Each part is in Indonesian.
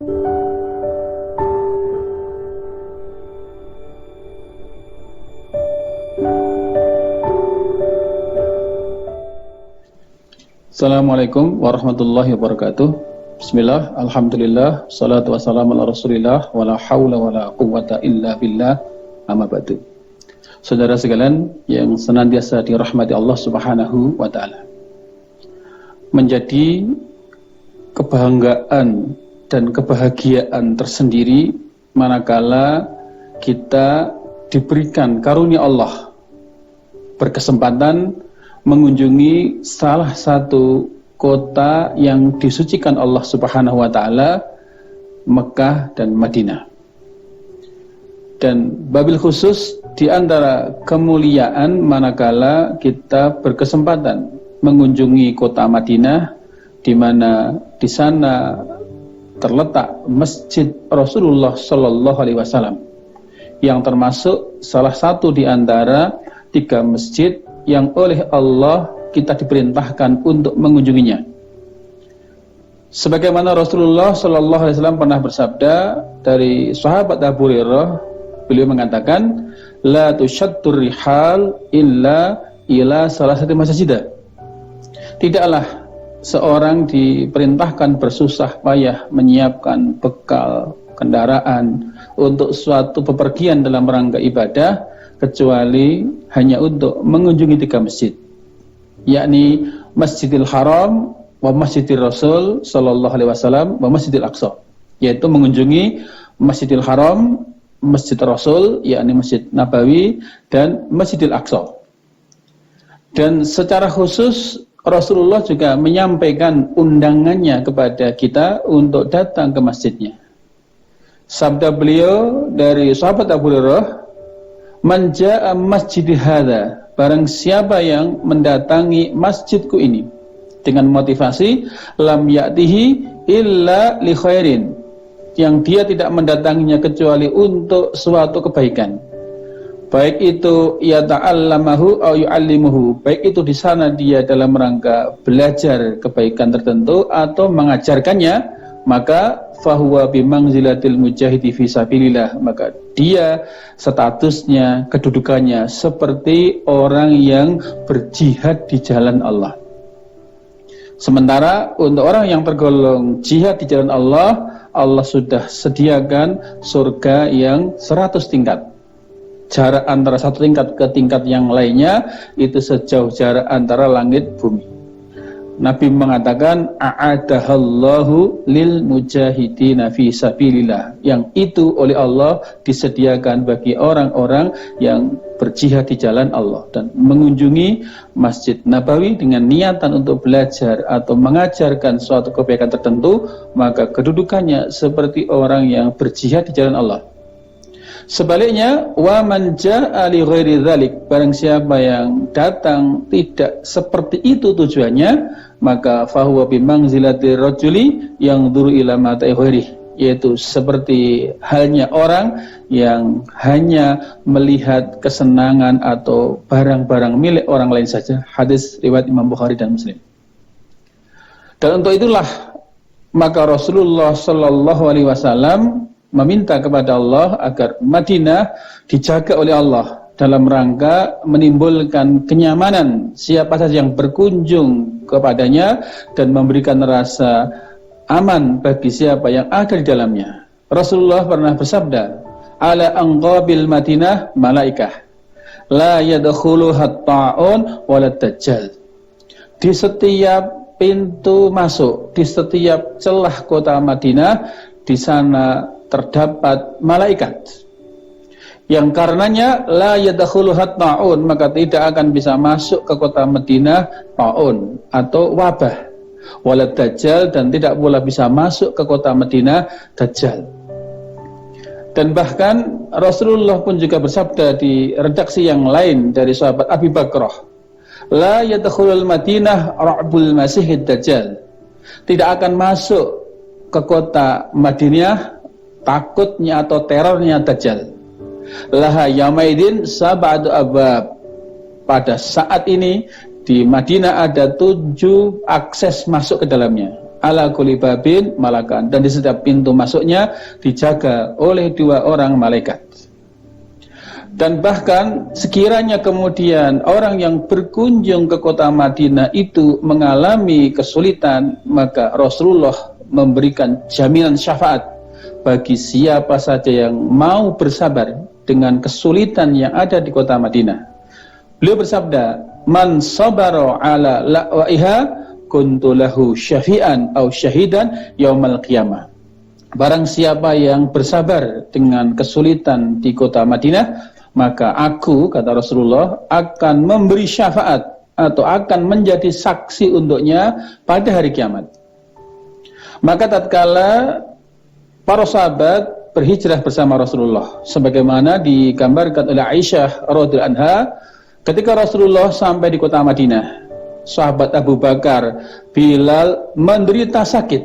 Assalamualaikum warahmatullahi wabarakatuh. Bismillah, alhamdulillah, salatu wassalamu ala rasulillah, wala hawla wala quwwata illa billah, amma ba'du. Saudara sekalian yang senantiasa dirahmati Allah subhanahu wa ta'ala, menjadi kebanggaan dan kebahagiaan tersendiri manakala kita diberikan karunia Allah berkesempatan mengunjungi salah satu kota yang disucikan Allah subhanahu wa ta'ala, Mekah dan Madinah. Dan wabil khusus di antara kemuliaan manakala kita berkesempatan mengunjungi kota Madinah, di mana di sana terletak Masjid Rasulullah Sallallahu Alaihi Wasallam, yang termasuk salah satu di antara 3 masjid yang oleh Allah kita diperintahkan untuk mengunjunginya. Sebagaimana Rasulullah Sallallahu Alaihi Wasallam pernah bersabda dari sahabat Abu Hurairah, beliau mengatakan, la tushaddur rihal illa ila salasati masjidah. Tidaklah seorang diperintahkan bersusah payah menyiapkan bekal kendaraan untuk suatu bepergian dalam rangka ibadah, kecuali hanya untuk mengunjungi 3 masjid, yakni Masjidil Haram, wa Masjidil Rasul Sallallahu Alaihi Wasallam, wa Masjidil Aqsa, yaitu mengunjungi Masjidil Haram, Masjid Rasul, yakni Masjid Nabawi, dan Masjidil Aqsa. Dan secara khusus Rasulullah juga menyampaikan undangannya kepada kita untuk datang ke masjidnya. Sabda beliau dari sahabat Abu Hurairah, man jaa masjidi hadza, barang siapa yang mendatangi masjidku ini dengan motivasi lam ya'tihi illa li khairin, yang dia tidak mendatanginya kecuali untuk suatu kebaikan, baik itu ya ta'allamahu au yu'allimuhu, baik itu di sana dia dalam rangka belajar kebaikan tertentu atau mengajarkannya, maka fahuwa bimanzilatil mujahidi fi sabilillah, maka dia statusnya, kedudukannya seperti orang yang berjihad di jalan Allah. Sementara untuk orang yang tergolong jihad di jalan Allah, Allah sudah sediakan surga yang 100 tingkat. Jarak antara satu tingkat ke tingkat yang lainnya itu sejauh jarak antara langit bumi. Nabi mengatakan a'adahallahu lil mujahidina fi sabilillah, yang itu oleh Allah disediakan bagi orang-orang yang berjihad di jalan Allah dan mengunjungi Masjid Nabawi dengan niatan untuk belajar atau mengajarkan suatu kebaikan tertentu, maka kedudukannya seperti orang yang berjihad di jalan Allah. Sebaliknya, wa man jaa'a li ghairi dzalik, barang siapa yang datang tidak seperti itu tujuannya, maka fahuwa bi manzilati rajuli yang dzuru ila mata'i ghairihi, yaitu seperti halnya orang yang hanya melihat kesenangan atau barang-barang milik orang lain saja. Hadis riwayat Imam Bukhari dan Muslim. Dan untuk itulah maka Rasulullah Sallallahu Alaihi Wasallam meminta kepada Allah agar Madinah dijaga oleh Allah dalam rangka menimbulkan kenyamanan siapa saja yang berkunjung kepadanya dan memberikan rasa aman bagi siapa yang ada di dalamnya. Rasulullah pernah bersabda, ala anqabil Madinah malaikah la yadkhuluha ta'un wala dajjal. Di setiap pintu masuk, di setiap celah kota Madinah, di sana terdapat malaikat yang karenanya la yadkhuluha ta'un, maka tidak akan bisa masuk ke kota Madinah ta'un atau wabah, walad dajjal, dan tidak pula bisa masuk ke kota Madinah dajjal. Dan bahkan Rasulullah pun juga bersabda di redaksi yang lain dari sahabat Abi Bakrah, la yadkhulul Madinah ra'bul masihid dajjal, tidak akan masuk ke kota Madinah takutnya atau terornya dajjal. Laha yaumaidin sab'atu abwab, pada saat ini di Madinah ada 7 akses masuk ke dalamnya. ala kulli babin malakan, dan di setiap pintu masuknya dijaga oleh 2 orang malaikat. Dan bahkan sekiranya kemudian orang yang berkunjung ke kota Madinah itu mengalami kesulitan, maka Rasulullah memberikan jaminan syafaat bagi siapa saja yang mau bersabar dengan kesulitan yang ada di kota Madinah. Beliau bersabda, "Man sabara ala la'waiha kuntu lahu syafi'an aw syahidan yaumal qiyamah." Barang siapa yang bersabar dengan kesulitan di kota Madinah, maka aku, kata Rasulullah, akan memberi syafaat atau akan menjadi saksi untuknya pada hari kiamat. Maka tatkala para sahabat berhijrah bersama Rasulullah, sebagaimana digambarkan oleh Aisyah radhiyallahu anha, ketika Rasulullah sampai di kota Madinah, sahabat Abu Bakar, Bilal menderita sakit,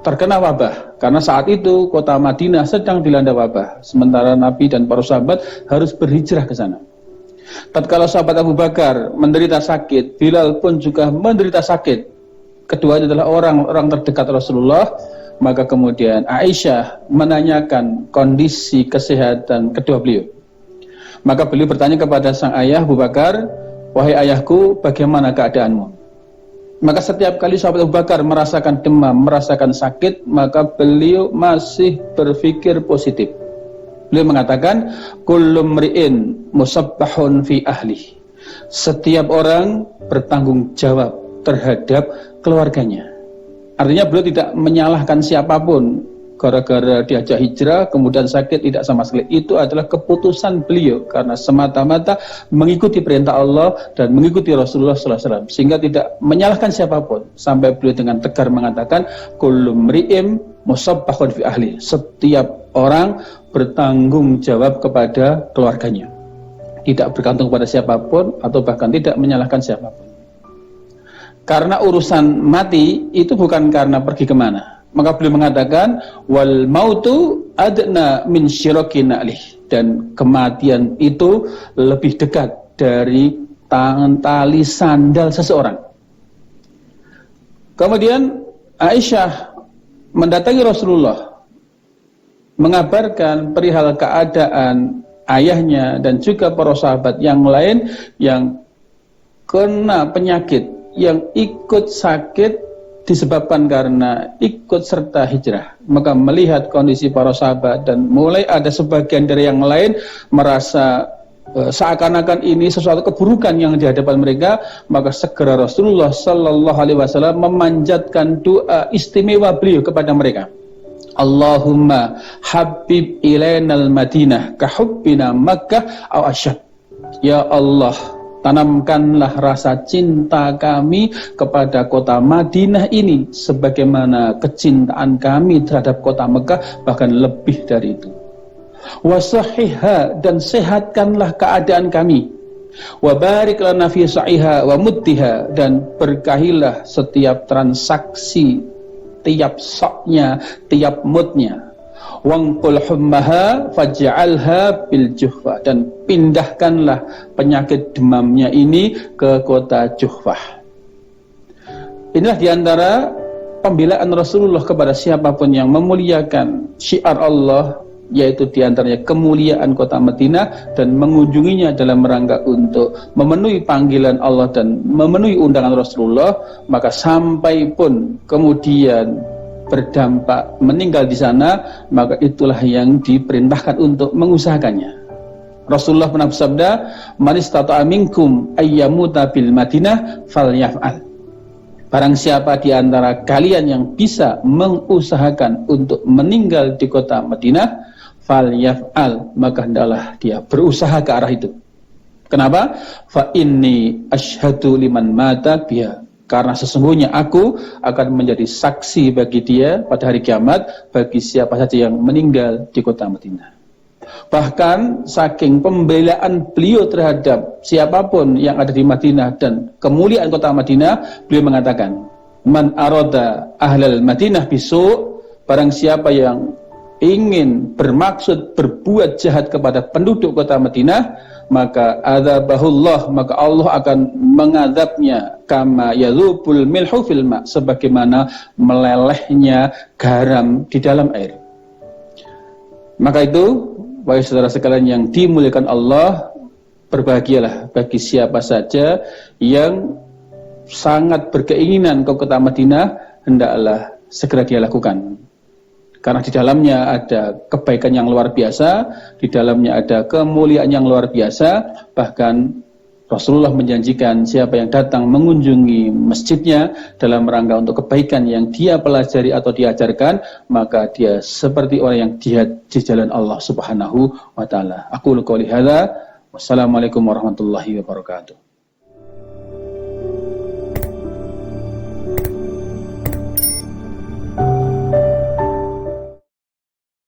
terkena wabah. Karena saat itu kota Madinah sedang dilanda wabah, sementara Nabi dan para sahabat harus berhijrah ke sana. Tatkala sahabat Abu Bakar menderita sakit, Bilal pun juga menderita sakit. Keduanya adalah orang-orang terdekat Rasulullah. Maka kemudian Aisyah menanyakan kondisi kesehatan kedua beliau. Maka beliau bertanya kepada sang ayah Abu Bakar, "Wahai ayahku, bagaimana keadaanmu?" Maka setiap kali sahabat Abu Bakar merasakan demam, merasakan sakit, maka beliau masih berpikir positif. Beliau mengatakan, "Kullu mri'in musabbahun fi ahli." Setiap orang bertanggung jawab terhadap keluarganya. Artinya beliau tidak menyalahkan siapapun gara-gara diajak hijrah kemudian sakit, tidak sama sekali. Itu adalah keputusan beliau karena semata-mata mengikuti perintah Allah dan mengikuti Rasulullah SAW, sehingga tidak menyalahkan siapapun. Sampai beliau dengan tegar mengatakan, kullu mri'im musabbahun fi ahli. Setiap orang bertanggung jawab kepada keluarganya, tidak bergantung kepada siapapun atau bahkan tidak menyalahkan siapapun. Karena urusan mati itu bukan karena pergi kemana. Maka beliau mengatakan, wal mautu adna min syiraki na'lih, dan kematian itu lebih dekat dari tangan tali sandal seseorang. Kemudian Aisyah mendatangi Rasulullah, mengabarkan perihal keadaan ayahnya dan juga para sahabat yang lain yang kena penyakit, yang ikut sakit disebabkan karena ikut serta hijrah. Maka melihat kondisi para sahabat dan mulai ada sebagian dari yang lain merasa seakan-akan ini sesuatu keburukan yang di hadapan mereka, maka segera Rasulullah sallallahu alaihi wasallam memanjatkan doa istimewa beliau kepada mereka. Allahumma habib ilainal madinah kahubbina Makkah aw asyad. Ya Allah, tanamkanlah rasa cinta kami kepada kota Madinah ini sebagaimana kecintaan kami terhadap kota Mekah, bahkan lebih dari itu. Wasahihha, dan sehatkanlah keadaan kami. Wabarik lana fi sa'iha wa muddiha, dan berkahilah setiap transaksi, tiap soknya, tiap mudnya. Wangqul hummaha faj'alha bil Juhfah, dan pindahkanlah penyakit demamnya ini ke kota Juhfah. Inilah diantara pembelaan Rasulullah kepada siapapun yang memuliakan syiar Allah, yaitu diantaranya kemuliaan kota Madinah, dan mengunjunginya dalam rangka untuk memenuhi panggilan Allah dan memenuhi undangan Rasulullah. Maka sampai pun kemudian berdampak meninggal di sana, maka itulah yang diperintahkan untuk mengusahakannya. Rasulullah pernah bersabda, man istata'a minkum ayyamuta bil Madinah falyaf'al. Barang siapa di antara kalian yang bisa mengusahakan untuk meninggal di kota Madinah, falyaf'al, maka hendaklah dia berusaha ke arah itu. Kenapa? Fa inni asyhadu liman mata biha, karena sesungguhnya aku akan menjadi saksi bagi dia pada hari kiamat, bagi siapa saja yang meninggal di kota Madinah. Bahkan saking pembelaan beliau terhadap siapapun yang ada di Madinah dan kemuliaan kota Madinah, beliau mengatakan, man arada ahlal Madinah bisu, barang siapa yang ingin bermaksud berbuat jahat kepada penduduk kota Madinah, maka adzabahullah, maka Allah akan mengadabnya kama yadzubul milhu fil ma, sebagaimana melelehnya garam di dalam air. Maka itu, wahai saudara sekalian yang dimuliakan Allah, berbahagialah bagi siapa saja yang sangat berkeinginan ke kota Madinah, hendaklah segera dia lakukan. Karena di dalamnya ada kebaikan yang luar biasa, di dalamnya ada kemuliaan yang luar biasa. Bahkan Rasulullah menjanjikan siapa yang datang mengunjungi masjidnya dalam rangka untuk kebaikan yang dia pelajari atau diajarkan, maka dia seperti orang yang jihad di jalan Allah Subhanahu wa taala. Aku qouli hadza, wassalamualaikum warahmatullahi wabarakatuh.